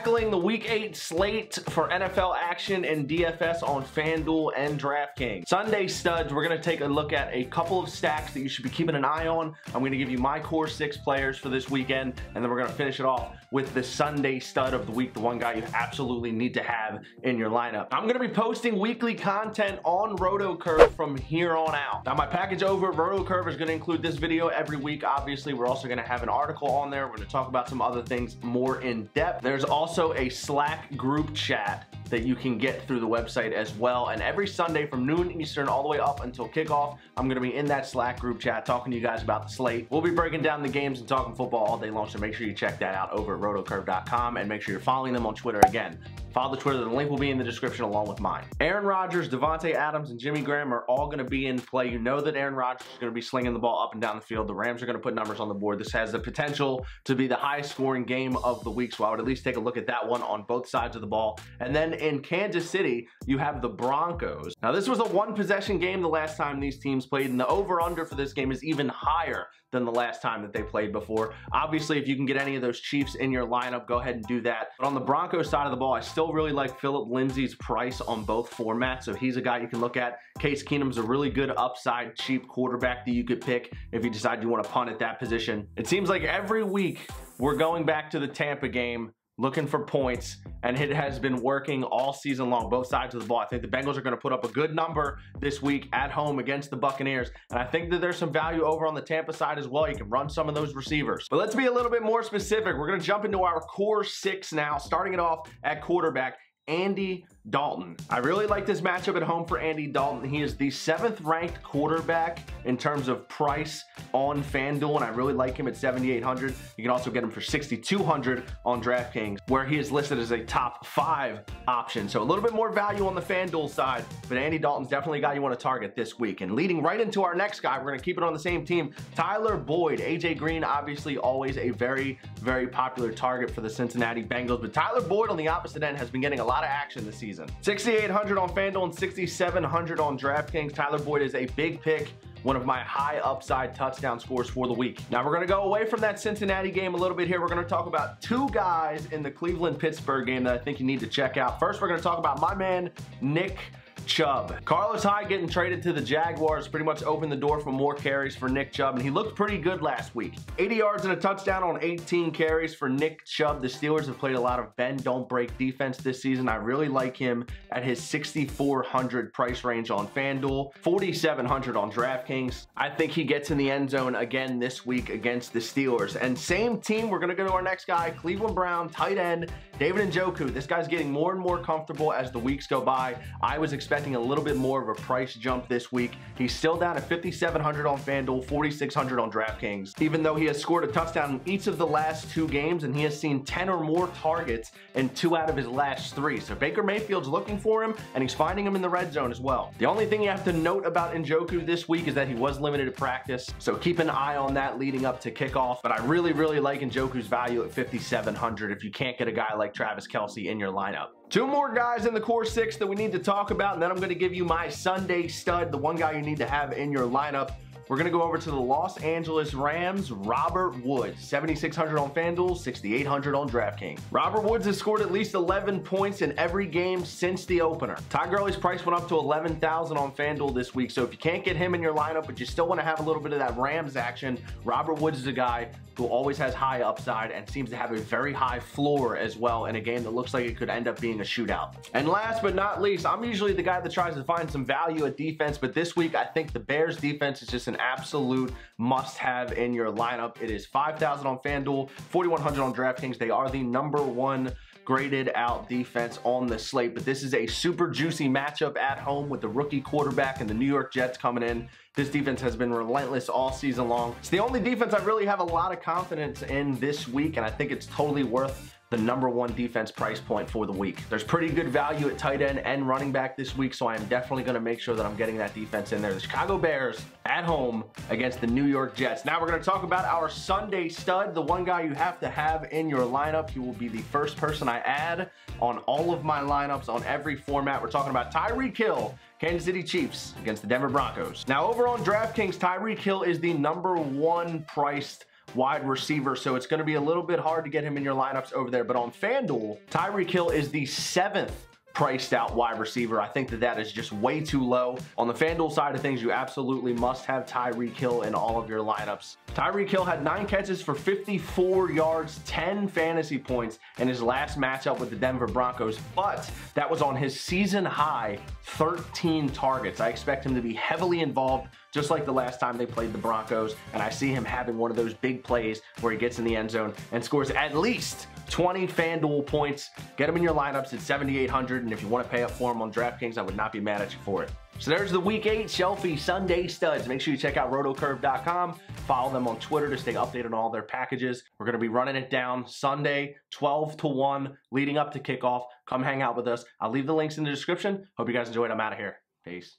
tackling the Week 8 slate for NFL action and DFS on Fanduel and Draftkings. Sunday studs, we're going to take a look at a couple of stacks that you should be keeping an eye on. I'm going to give you my core 6 players for this weekend, and then we're going to finish it off with the Sunday stud of the week, the one guy you absolutely need to have in your lineup. I'm going to be posting weekly content on RotoCurve from here on out. Now, my package over at RotoCurve is going to include this video every week. Obviously, we're also going to have an article on there. We're going to talk about some other things more in depth. There's also a Slack group chat that you can get through the website as well. And every Sunday from noon Eastern all the way up until kickoff, I'm going to be in that Slack group chat talking to you guys about the slate. We'll be breaking down the games and talking football all day long, so make sure you check that out over at rotocurve.com and make sure you're following them on Twitter. Again, follow the Twitter. The link will be in the description along with mine. Aaron Rodgers, Devontae Adams, and Jimmy Graham are all going to be in play. You know that Aaron Rodgers is going to be slinging the ball up and down the field. The Rams are going to put numbers on the board. This has the potential to be the highest scoring game of the week, so I would at least take a look at that one on both sides of the ball. And then in Kansas City, you have the Broncos. Now, this was a one-possession game the last time these teams played, and the over-under for this game is even higher than the last time that they played before. Obviously, if you can get any of those Chiefs in your lineup, go ahead and do that. But on the Broncos side of the ball, I still really like Phillip Lindsay's price on both formats, so he's a guy you can look at. Case Keenum's a really good upside, cheap quarterback that you could pick if you decide you want to punt at that position. It seems like every week we're going back to the Tampa game, looking for points, and it has been working all season long, both sides of the ball. I think the Bengals are going to put up a good number this week at home against the Buccaneers, and I think that there's some value over on the Tampa side as well. You can run some of those receivers. But let's be a little bit more specific. We're going to jump into our core 6 now, starting it off at quarterback, Andy Dalton. I really like this matchup at home for Andy Dalton. He is the 7th ranked quarterback in terms of price on FanDuel, and I really like him at 7,800. You can also get him for 6,200 on DraftKings, where he is listed as a top 5 option. So a little bit more value on the FanDuel side, but Andy Dalton's definitely a guy you want to target this week. And leading right into our next guy, we're going to keep it on the same team, Tyler Boyd. AJ Green, obviously always a very, very popular target for the Cincinnati Bengals, but Tyler Boyd on the opposite end has been getting a lot of action this season. 6,800 on FanDuel and 6,700 on DraftKings. Tyler Boyd is a big pick, one of my high upside touchdown scores for the week. Now we're going to go away from that Cincinnati game a little bit here. We're going to talk about 2 guys in the Cleveland-Pittsburgh game that I think you need to check out. First, we're going to talk about my man, Nick Chubb. Carlos Hyde getting traded to the Jaguars pretty much opened the door for more carries for Nick Chubb, and he looked pretty good last week. 80 yards and a touchdown on 18 carries for Nick Chubb. The Steelers have played a lot of bend, don't break defense this season. I really like him at his 6,400 price range on FanDuel, 4,700 on DraftKings. I think he gets in the end zone again this week against the Steelers. And same team, we're going to go to our next guy, Cleveland Brown, tight end, David Njoku. This guy's getting more and more comfortable as the weeks go by. I was expecting a little bit more of a price jump this week. He's still down at 5,700 on FanDuel, 4,600 on DraftKings, even though he has scored a touchdown in each of the last 2 games, and he has seen 10 or more targets in 2 out of his last 3. So Baker Mayfield's looking for him, and he's finding him in the red zone as well. The only thing you have to note about Njoku this week is that he was limited to practice, so keep an eye on that leading up to kickoff. But I really, really like Njoku's value at 5,700 if you can't get a guy like Travis Kelce in your lineup. 2 more guys in the core 6 that we need to talk about, and then I'm going to give you my Sunday stud, the one guy you need to have in your lineup. We're going to go over to the Los Angeles Rams, Robert Woods, 7,600 on FanDuel, 6,800 on DraftKings. Robert Woods has scored at least 11 points in every game since the opener. Ty Gurley's price went up to 11,000 on FanDuel this week, so if you can't get him in your lineup, but you still want to have a little bit of that Rams action, Robert Woods is a guy who always has high upside and seems to have a very high floor as well in a game that looks like it could end up being a shootout. And last but not least, I'm usually the guy that tries to find some value at defense, but this week I think the Bears defense is just an absolute must-have in your lineup. It is 5,000 on FanDuel, 4,100 on DraftKings. They are the #1 graded out defense on the slate, but this is a super juicy matchup at home with the rookie quarterback and the New York Jets coming in. This defense has been relentless all season long. It's the only defense I really have a lot of confidence in this week, and I think it's totally worth the #1 defense price point for the week. There's pretty good value at tight end and running back this week, so I am definitely going to make sure that I'm getting that defense in there. The Chicago Bears at home against the New York Jets. Now we're going to talk about our Sunday stud, the one guy you have to have in your lineup. He will be the first person I add on all of my lineups on every format. We're talking about Tyreek Hill, Kansas City Chiefs against the Denver Broncos. Now over on DraftKings, Tyreek Hill is the #1 priced wide receiver, so it's going to be a little bit hard to get him in your lineups over there. But on FanDuel, Tyreek Hill is the 7th priced out wide receiver. I think that is just way too low. On the FanDuel side of things, you absolutely must have Tyreek Hill in all of your lineups. Tyreek Hill had 9 catches for 54 yards, 10 fantasy points in his last matchup with the Denver Broncos, but that was on his season high 13 targets. I expect him to be heavily involved, just like the last time they played the Broncos, and I see him having one of those big plays where he gets in the end zone and scores at least 20 FanDuel points. Get him in your lineups at 7,800, and if you want to pay up for him on Draftkings, I would not be mad at you for it. So there's the Week 8 Shelfy Sunday studs. Make sure you check out rotocurve.com. Follow them on Twitter to stay updated on all their packages. We're going to be running it down Sunday, 12 to 1, leading up to kickoff. Come hang out with us. I'll leave the links in the description. Hope you guys enjoyed. I'm out of here. Peace.